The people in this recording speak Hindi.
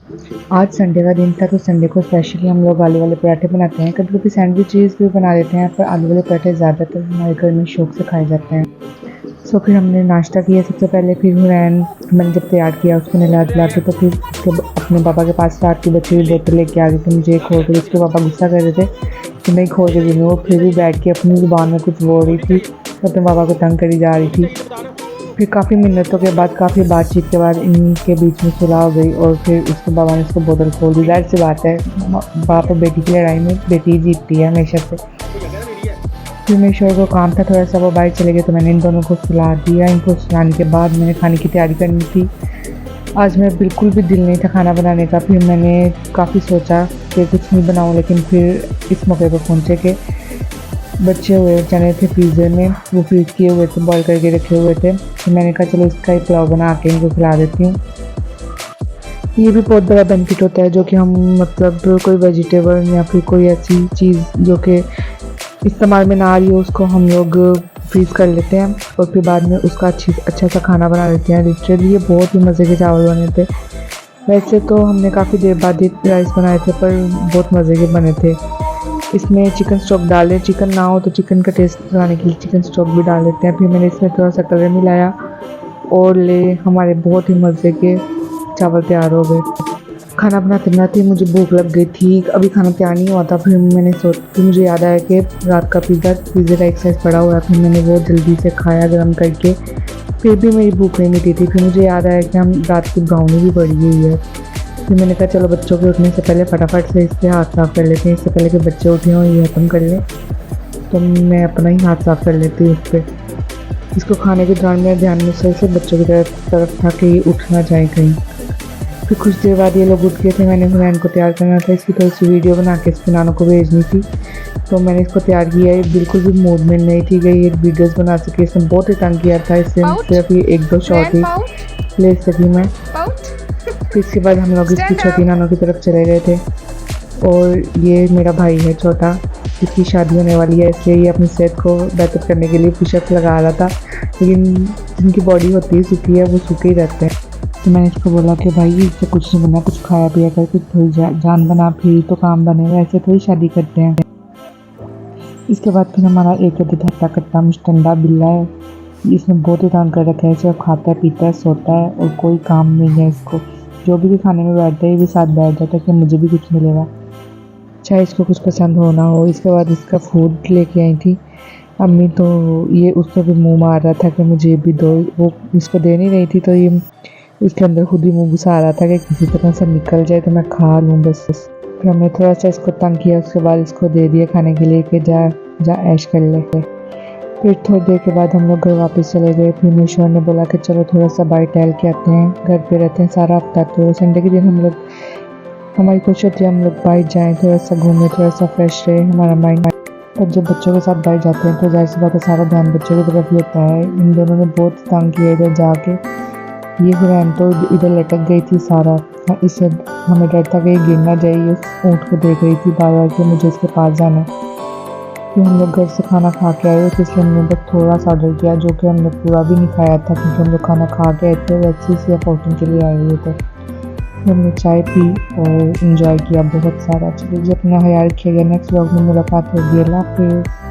आज संडे का दिन था तो संडे को स्पेशली हम लोग आलू वाले पराठे बनाते हैं। कभी कभी सैंडविचेस भी बना देते हैं, पर आलू वाले पराठे ज़्यादातर हमारे घर में शौक से खाए जाते हैं। सो फिर हमने नाश्ता किया सबसे पहले। फिर हुरैन मैंने जब तैयार किया उसको नहला धुला के, तो फिर अपने पापा के पास रात की बची हुई बोतल लेके आ गई थी मुझे खोल कर। उसके पापा गुस्सा कर रहे थे कि मैं खोल के दूँगी। वो फिर भी बैठ के अपनी ज़ुबान में कुछ बोल रही थी, तो अपने पापा को तंग करी जा रही थी। फिर काफ़ी मिन्नतों के बाद, काफ़ी बातचीत के बाद इनके बीच में सुलह हो गई और फिर उसके बाबा ने उसको बोतल खोल दी। ज़ाहिर सी बात है, बाप और बेटी की लड़ाई में बेटी ही जीतती है हमेशा से। फिर मेरे शोहर को काम था थोड़ा सा, वो बाहर चले गए, तो मैंने इन दोनों को सुला दिया। इनको सुलाने के बाद मैंने खाने की तैयारी करनी थी। आज मेरा बिल्कुल भी दिल नहीं था खाना बनाने का। फिर मैंने काफ़ी सोचा कि कुछ नहीं बनाऊँ, लेकिन फिर इस मौके पर पहुँचे कि बचे हुए चने थे फ्रीज़र में, वो फ्रीज़ किए हुए थे, बॉईल करके रखे हुए थे। तो मैंने कहा चलो इसका ही पुलाव बना के इनको खिला देती हूँ। ये भी बहुत बड़ा बेनिफिट होता है, जो कि हम मतलब कोई वेजिटेबल या फिर कोई ऐसी चीज़ जो कि इस्तेमाल में ना आ रही हो, उसको हम लोग फ्रीज़ कर लेते हैं और फिर बाद में उसका अच्छा सा खाना बना लेते हैं। लिटरली ये बहुत ही मज़े के चावल बने थे। वैसे तो हमने काफ़ी देर बाद ही राइस बनाए थे, पर बहुत मज़े के बने थे। इसमें चिकन स्टॉक डालें, चिकन ना हो तो चिकन का टेस्ट लाने के लिए चिकन स्टॉक भी डाल लेते हैं। फिर मैंने इसमें थोड़ा सा कलर मिलाया और हमारे बहुत ही मज़े के चावल तैयार हो गए। खाना बनाते बनाते मुझे भूख लग गई थी, अभी खाना तैयार नहीं हुआ था। फिर मुझे याद आया कि रात का पिज़्ज़ा का एक साइज़ पड़ा हुआ है। फिर मैंने वो जल्दी से खाया गर्म करके। फिर भी मेरी भूख नहीं मिटी थी। फिर मुझे याद आया कि हम रात की ब्राउनी भी पड़ी हुई है। फिर मैंने कहा चलो बच्चों के उठने से पहले फटाफट से इससे हाथ साफ़ कर लेते हैं, इससे पहले कि बच्चे उठे हों ये ख़त्म कर लें। तो मैं अपना ही हाथ साफ़ कर लेती हूँ उस पर। इसको खाने के दौरान मेरे ध्यान में से बच्चों की तरफ था कि ये उठ ना जाए कहीं। फिर कुछ देर बाद ये लोग उठ गए थे। मैंने हुरैन को तैयार करना था, इसकी थोड़ी सी वीडियो बना के इसकी नानों को भेजनी थी, तो मैंने इसको तैयार किया। ये बिल्कुल भी मूड में नहीं थी कि ये वीडियोस बना सके। इसने बहुत ही तंग किया था, इससे सिर्फ ये 1-2 शॉट ही ले सकी मैं। फिर इसके बाद हम लोग इसकी छोटी नानों की तरफ चले गए थे। और ये मेरा भाई है छोटा, इसकी शादी होने वाली है, इसलिए ये अपनी सेहत को बेहतर करने के लिए पुशअप लगा रहा था। लेकिन जिनकी बॉडी होती है सूखी है, वो सूखे ही रहते हैं। तो मैंने इसको बोला कि भाई इससे कुछ नहीं बनना, कुछ खाया पिया कर, कुछ थोड़ी जान बना, फिर तो काम बनेगा, ऐसे थोड़ी शादी करते हैं। इसके बाद फिर हमारा एक हट्टा कट्टा मुश्तंडा बिल्ला है। इसने बहुत ही तंग कर रखा है, सिर्फ खाता है पीता है सोता है और कोई काम नहीं है इसको। जो भी खाने में बैठता है ये भी साथ बैठ जाता है कि मुझे भी कुछ मिलेगा, चाहे इसको कुछ पसंद हो ना हो। इसके बाद इसका फूड लेके आई थी अम्मी, तो ये उसको भी मुँह मार रहा था कि मुझे भी दो। वो इसको दे नहीं रही थी, तो ये इसके अंदर खुद ही मुँह घुसा रहा था कि किसी तरह से निकल जाए तो मैं खा लूँ बस। फिर हमने थोड़ा सा इसको तंग किया, उसके बाद इसको दे दिया खाने के लिए कि जा ऐश कर ले। फिर थोड़ी देर के बाद हम लोग घर वापस चले गए। फिर मेरे शोहर ने बोला कि चलो थोड़ा सा बाहर टहल के आते हैं, घर पे रहते हैं सारा हफ्ता, तो संडे के दिन हम लोग हमारी कोशिश होती है हम लोग बाहर जाएँ, थोड़ा सा घूमें, थोड़ा सा फ्रेश रहे हमारा माइंड। और जब बच्चों के साथ बाहर जाते हैं तो जाहिर सी बात है सारा ध्यान बच्चों की तरफ ही होता है। इन दोनों ने बहुत तंग किया इधर जाके। ये हुरैन तो इधर लटक गई थी सारा, इससे हमें डर था कि ये गिर ना जाए। उस ऊँट को देख रही थी बार बार कि मुझे इसके पास जाना है। फिर हम लोग घर से खाना खा के आए थे, इसलिए हमने बस थोड़ा सा ऑर्डर किया, जो कि हमने पूरा भी नहीं खाया था क्योंकि हम लोग खाना खा के आए थे, वैसे ही सिर्फ आउटिंग के लिए आए हुए थे। फिर हमने चाय पी और इन्जॉय किया बहुत सारा। चलिए जी, अपना ख्याल रखिएगा। नेक्स्ट व्लॉग में मुलाकात होगी। अल्लाह हाफिज़।